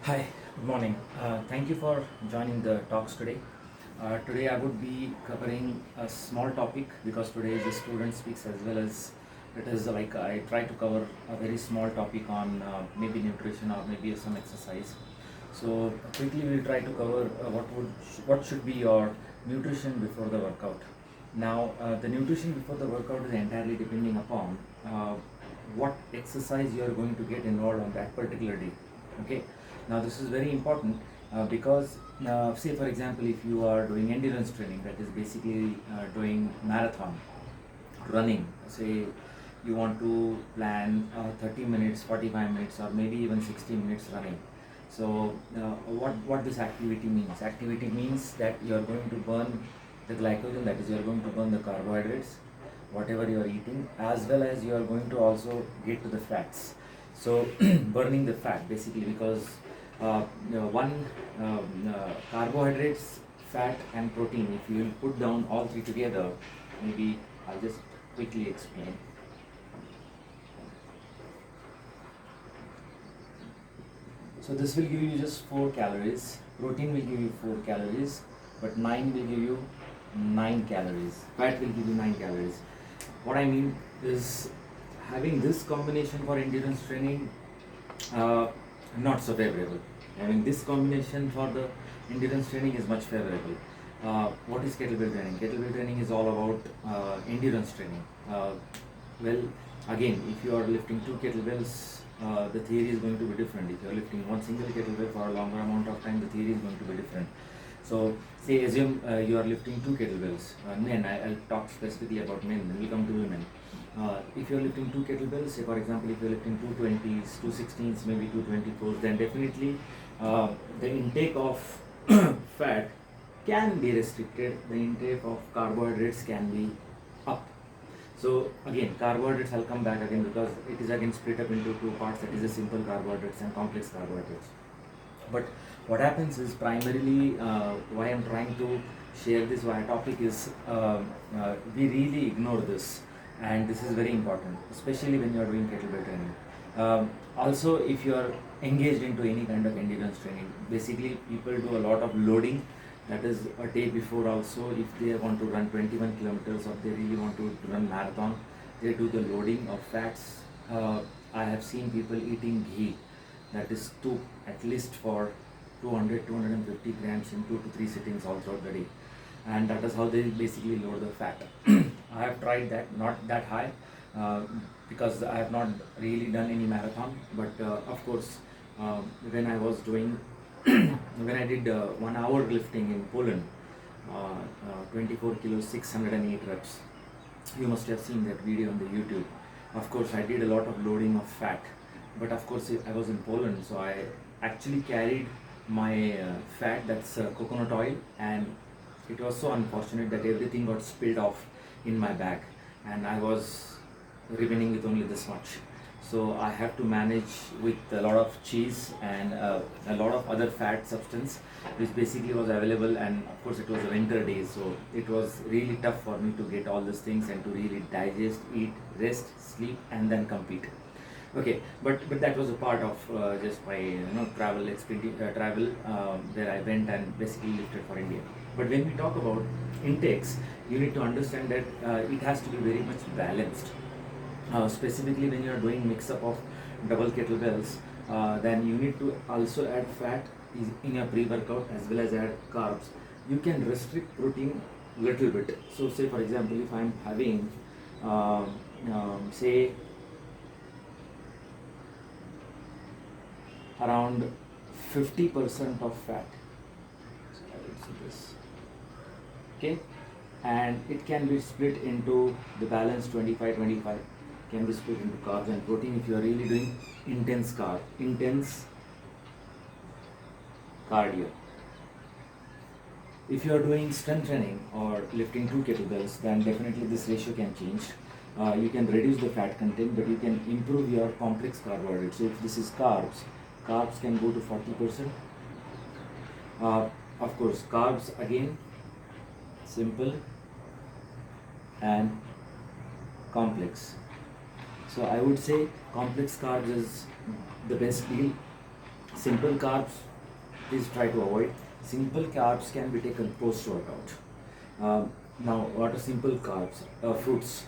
Hi, good morning. Thank you for joining the talks today. Today I would be covering a small topic because today is a student speaks as well as it is like I try to cover a very small topic on maybe nutrition or maybe some exercise. So quickly we'll try to cover what should be your nutrition before the workout. Now the nutrition before the workout is entirely depending upon what exercise you are going to get involved on that particular day. Okay, now this is very important because say for example if you are doing endurance training, that is basically doing marathon running, say you want to plan 30 minutes, 45 minutes or maybe even 60 minutes running. So what this activity means? Activity means that you are going to burn the glycogen, that is you are going to burn the carbohydrates whatever you are eating, as well as you are going to also get to the fats. So burning the fat basically, because one carbohydrates, fat and protein, if you will put down all three together, maybe I'll just quickly explain. So this will give you just 4 calories, protein will give you 4 calories, but 9 will give you 9 calories, fat will give you 9 calories. What I mean is having this combination for endurance training, uh, not so favorable. Having this combination for the endurance training is much favorable. What is kettlebell training? Kettlebell training is all about endurance training. Well, again, if you are lifting 2 kettlebells, the theory is going to be different. If you are lifting one single kettlebell for a longer amount of time, the theory is going to be different. So, say assume you are lifting 2 kettlebells. Men, I'll talk specifically about men, then we'll come to women. If you're lifting 2 kettlebells, say for example, if you're lifting 220s, 216s, maybe 224s, then definitely the intake of fat can be restricted, the intake of carbohydrates can be up. So again, carbohydrates, I'll come back again because it is again split up into two parts, that is the simple carbohydrates and complex carbohydrates. But what happens is primarily why I'm trying to share this via topic is we really ignore this, and this is very important, especially when you are doing kettlebell training. Also, if you are engaged into any kind of endurance training, basically people do a lot of loading, that is a day before. Also, if they want to run 21 kilometers or they really want to run marathon, they do the loading of fats. I have seen people eating ghee, that is two at least for 200-250 grams in 2 to 3 sittings all throughout the day, and that is how they basically load the fat. I have tried that, not that high, uh, because I have not really done any marathon, but of course when I was doing when I did 1 hour lifting in Poland, 24 kilos, 608 reps. You must have seen that video on the YouTube. Of course, I did a lot of loading of fat, but of course, I was in Poland, so I actually carried my fat, that's coconut oil, and it was so unfortunate that everything got spilled off in my bag, and I was remaining with only this much. So I have to manage with a lot of cheese and a lot of other fat substance, which basically was available. And of course, it was a winter day, so it was really tough for me to get all these things and to really digest, eat, rest, sleep, and then compete. Okay, but that was a part of just my travel experience, travel where I went and basically lifted for India. But when we talk about intakes, you need to understand that it has to be very much balanced. Specifically, when you are doing mix up of double kettlebells, then you need to also add fat in your pre-workout as well as add carbs. You can restrict protein little bit. So, say for example, if I'm having say around 50% of fat. So I will see this. Okay, and it can be split into the balance 25-25 can be split into carbs and protein if you are really doing intense cardio. If you are doing strength training or lifting 2 kettlebells, then definitely this ratio can change. You can reduce the fat content, but you can improve your complex carbohydrates. So if this is carbs, carbs can go to 40%. Of course, carbs again, simple and complex. So I would say complex carbs is the best deal. Simple carbs, please try to avoid. Simple carbs can be taken post workout. Now, what are simple carbs? Fruits,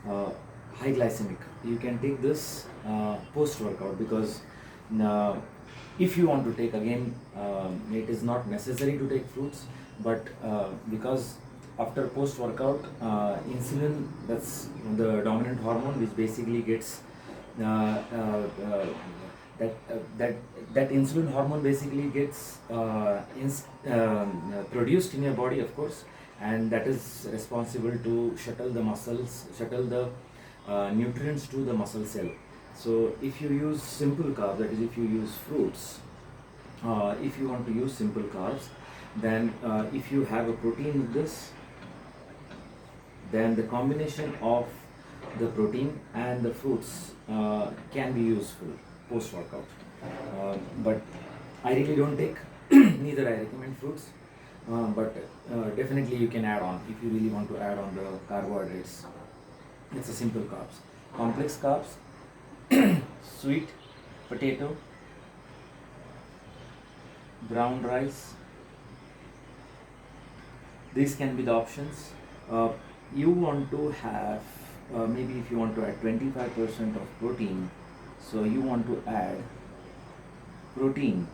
uh, high glycemic. You can take this post workout, because uh, if you want to take, again, it is not necessary to take fruits, but because after post workout, insulin, that's the dominant hormone which basically gets uh, uh, uh, that insulin hormone basically gets produced in your body, of course, and that is responsible to shuttle the muscles, shuttle the nutrients to the muscle cell. So if you use simple carbs, that is, if you use fruits, if you want to use simple carbs, then if you have a protein with this, then the combination of the protein and the fruits can be useful post workout. But I really don't take, neither I recommend fruits, but definitely you can add on if you really want to add on the carbohydrates. It's a simple carbs. Complex carbs, sweet potato, brown rice, these can be the options. You want to have, maybe if you want to add 25% of protein, so you want to add protein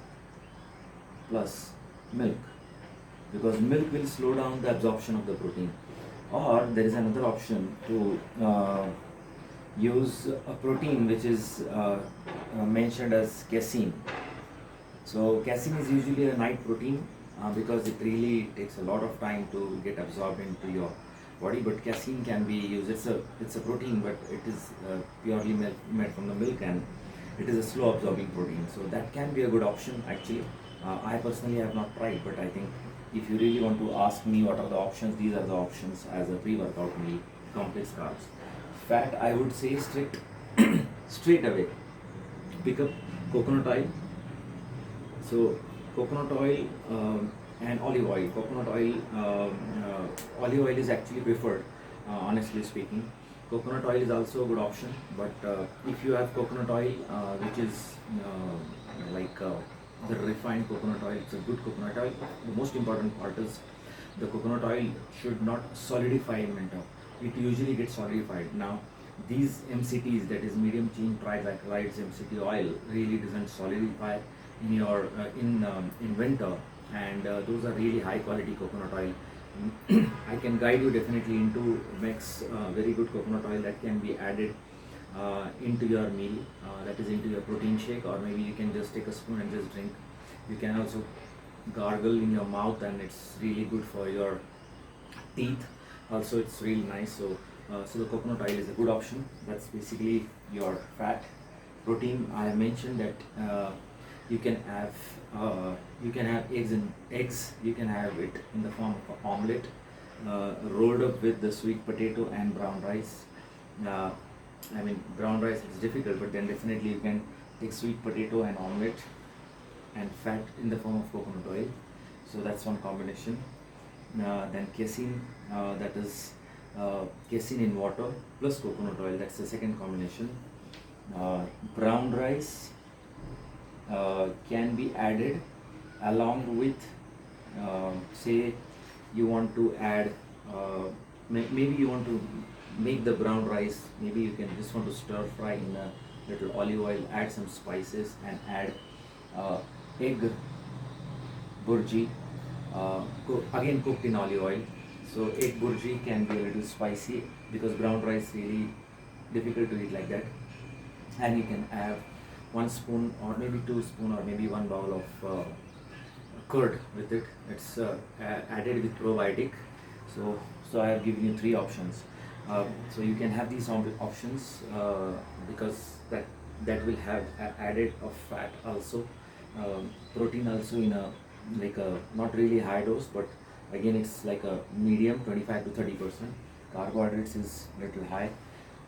plus milk, because milk will slow down the absorption of the protein. Or there is another option to use a protein which is mentioned as casein. So casein is usually a night protein, because it really takes a lot of time to get absorbed into your body. But casein can be used. It's a protein, but it is purely made from the milk, and it is a slow absorbing protein. So that can be a good option actually. I personally have not tried, but I think if you really want to ask me what are the options, these are the options as a pre-workout meal. Complex carbs. Fat, I would say straight away pick up coconut oil. So coconut oil and olive oil. Olive oil is actually preferred, honestly speaking. Coconut oil is also a good option, but if you have coconut oil, which is the refined coconut oil, it's a good coconut oil. The most important part is the coconut oil should not solidify in winter. It usually gets solidified. Now, these MCTs, that is medium chain triglycerides MCT oil, really doesn't solidify in your in winter, and those are really high quality coconut oil. I can guide you definitely into mix very good coconut oil that can be added into your meal, that is into your protein shake, or maybe you can just take a spoon and just drink. You can also gargle in your mouth, and it's really good for your teeth. Also, it's really nice. So the coconut oil is a good option. That's basically your fat. Protein, I have mentioned that you can have eggs. You can have it in the form of an omelette, rolled up with the sweet potato and brown rice. I mean, brown rice is difficult, but then definitely you can take sweet potato and omelette, and fat in the form of coconut oil. So that's one combination. Then casein, that is casein in water plus coconut oil. That's the second combination. Brown rice can be added along with, say, you want to add, maybe you want to make the brown rice, maybe you can just want to stir fry in a little olive oil, add some spices, and add egg burji, again cooked in olive oil. So egg burji can be a little spicy, because brown rice really difficult to eat like that. And you can have 1 spoon or maybe 2 spoon or maybe 1 bowl of curd with it. It's added with probiotic. So I have given you 3 options. So you can have these options, because that will have added of fat also, protein also in a not really high dose, but again it's like a medium 25 to 30%. Carbohydrates is little high.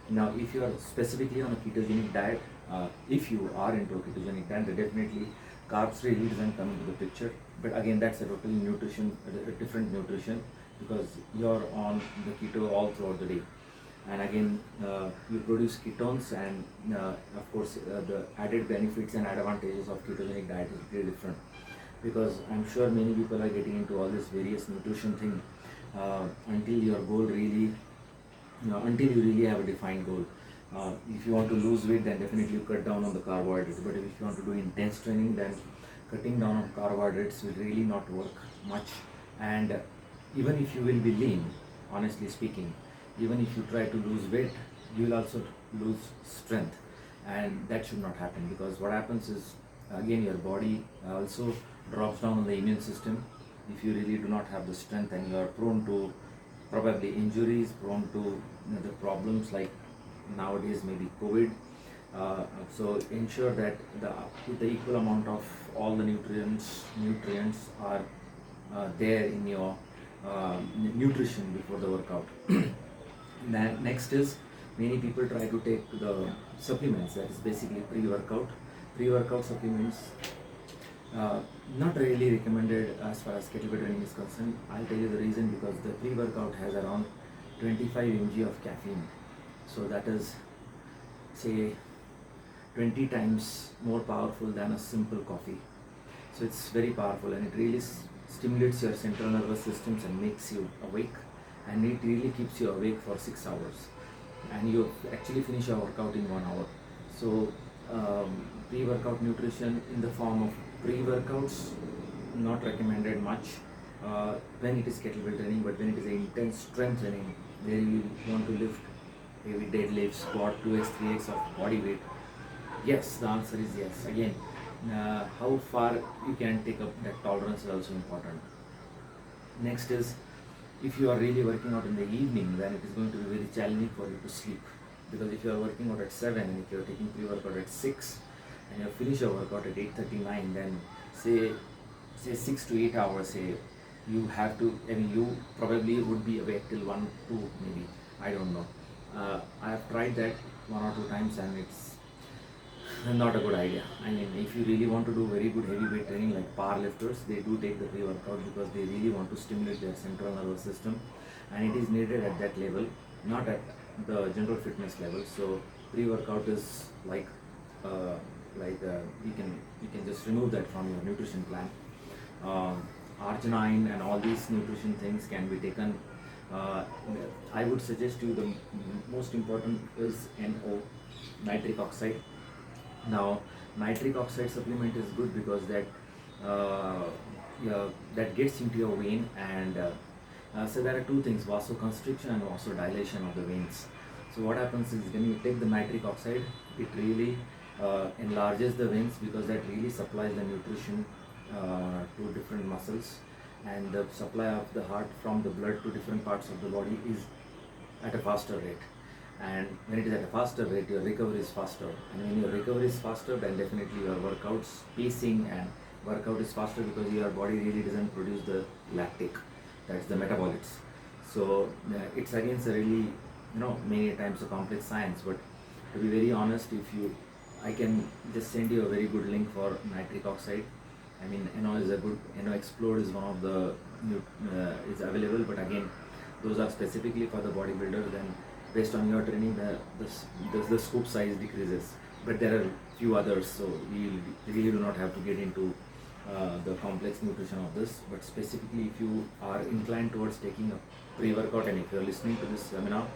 Now, if you are specifically on a ketogenic diet, if you are into a ketogenic diet, then definitely carbs really doesn't come into the picture. But again, that's a totally different nutrition, because you're on the keto all throughout the day. and again you produce ketones, and of course the added benefits and advantages of ketogenic diet is very different, because I'm sure many people are getting into all this various nutrition thing until your goal really, until you really have a defined goal. If you want to lose weight, then definitely you cut down on the carbohydrates. But if you want to do intense training, then cutting down on carbohydrates will really not work much. And even if you will be lean, honestly speaking, even if you try to lose weight, you will also lose strength, and that should not happen, because what happens is, again, your body also drops down on the immune system if you really do not have the strength, and you are prone to probably injuries, prone to the problems like nowadays maybe COVID. So ensure that the equal amount of all the nutrients are there in your nutrition before the workout. Next is, many people try to take the supplements, that is basically pre-workout supplements. Not really recommended as far as kettlebell training is concerned. I'll tell you the reason: because the pre-workout has around 25 mg of caffeine, so that is, say, 20 times more powerful than a simple coffee. So it's very powerful, and it really stimulates your central nervous systems and makes you awake, and it really keeps you awake for 6 hours, and you actually finish your workout in 1 hour. So pre-workout nutrition in the form of pre-workouts, not recommended much when it is kettlebell training. But when it is an intense strength training where you want to lift heavy deadlift, squat, 2x 3x of body weight, yes, the answer is yes. Again, how far you can take up that tolerance is also important. Next is, if you are really working out in the evening, then it is going to be very challenging for you to sleep, because if you are working out at 7 and if you are taking pre-workout at 6 and you finish your workout at 8:39, then say 6 to 8 hours, say, you have to, I mean, you probably would be awake till 1, 2 maybe, I don't know. I have tried that 1 or 2 times, and it's not a good idea. I mean, if you really want to do very good heavyweight training like powerlifters, they do take the pre-workout because they really want to stimulate their central nervous system, and it is needed at that level, not at the general fitness level. So pre-workout is like you can just remove that from your nutrition plan. Arginine and all these nutrition things can be taken. I would suggest you, the most important is NO, nitric oxide. Now, nitric oxide supplement is good because that gets into your vein, and so there are two things: vasoconstriction and vasodilation of the veins. So what happens is, when you take the nitric oxide, it really enlarges the veins, because that really supplies the nutrition to different muscles, and the supply of the heart from the blood to different parts of the body is at a faster rate. And when it is at a faster rate, your recovery is faster, and when your recovery is faster, then definitely your workouts pacing and workout is faster, because your body really doesn't produce the lactic, that's the metabolites. So it's against a really, many times a complex science. But to be very honest, I can just send you a very good link for nitric oxide. I mean, NO is a good, NO Explode is one of the is available, but again, those are specifically for the bodybuilder. Then based on your training, the scoop size decreases. But there are few others, so we really do not have to get into the complex nutrition of this. But specifically, if you are inclined towards taking a pre-workout, and if you are listening to this seminar,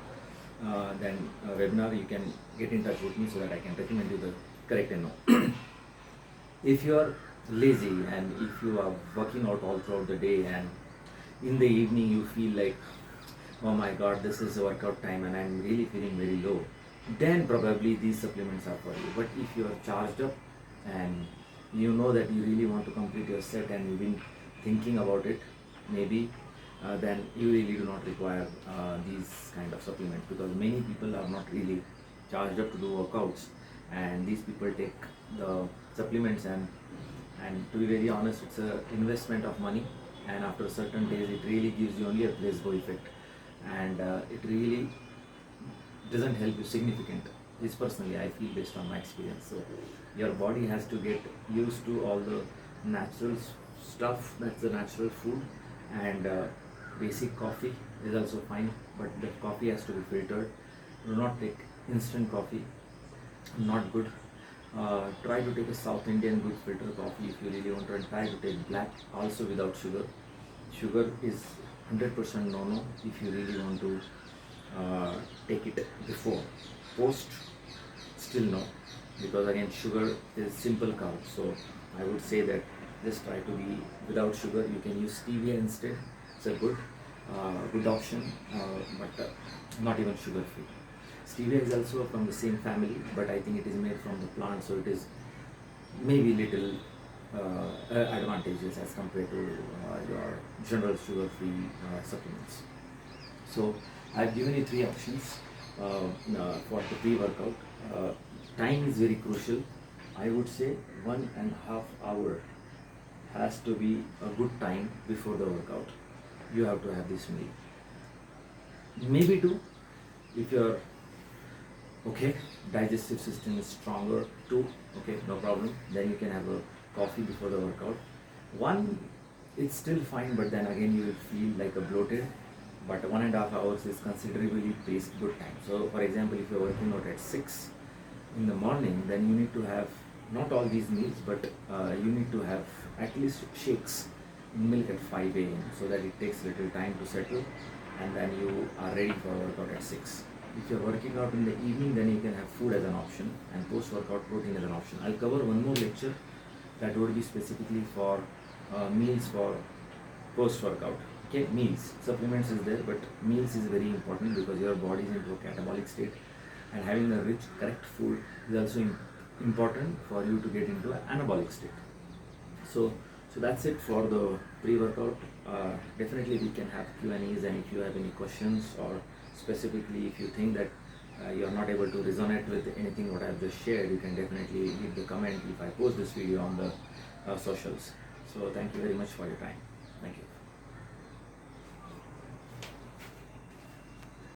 webinar, you can get in touch with me so that I can recommend you the correct NO. If you are lazy, and if you are working out all throughout the day, and in the evening you feel like, oh my god, this is workout time and I'm really feeling very low, then probably these supplements are for you. But if you are charged up and you know that you really want to complete your set, and you've been thinking about it, maybe then you really do not require these kind of supplements, because many people are not really charged up to do workouts, and these people take the supplements, and to be very honest, it's an investment of money, and after certain days it really gives you only a placebo effect, and it really doesn't help you significant. This personally I feel, based on my experience. So your body has to get used to all the natural stuff, that's the natural food, and basic coffee is also fine, but the coffee has to be filtered, Do not take instant coffee, not good. Try to take a South Indian good filter coffee if you really want to, and try to take black also without sugar. Sugar is 100% no if you really want to take it before. Post, still no, because again sugar is simple carb. So I would say that just try to be without sugar. You can use stevia instead. It's a good option, but not even sugar free. Stevia is also from the same family, but I think it is made from the plant, so it is maybe little advantages as compared to your general sugar-free supplements. So I've given you three options for the pre-workout. Time is very crucial. I would say 1.5 hour has to be a good time before the workout. You have to have this meal. Maybe two if your digestive system is stronger. Two, no problem. Then you can have a coffee before the workout. One, it's still fine, but then again you will feel like a bloated. But 1.5 hours is considerably paced good time. So for example, if you're working out at 6 in the morning, then you need to have not all these meals, but you need to have at least shakes in milk at 5 a.m. so that it takes little time to settle, and then you are ready for a workout at 6. If you're working out in the evening, then you can have food as an option, and post-workout protein as an option. I'll cover one more lecture that would be specifically for meals for post-workout. Meals, supplements is there, but meals is very important because your body is into a catabolic state, and having a rich, correct food is also important for you to get into an anabolic state. So that's it for the pre-workout. Definitely we can have Q&As, and if you have any questions, or specifically if you think that you are not able to resonate with anything what I have just shared, you can definitely leave the comment if I post this video on the socials. So thank you very much for your time. Thank you.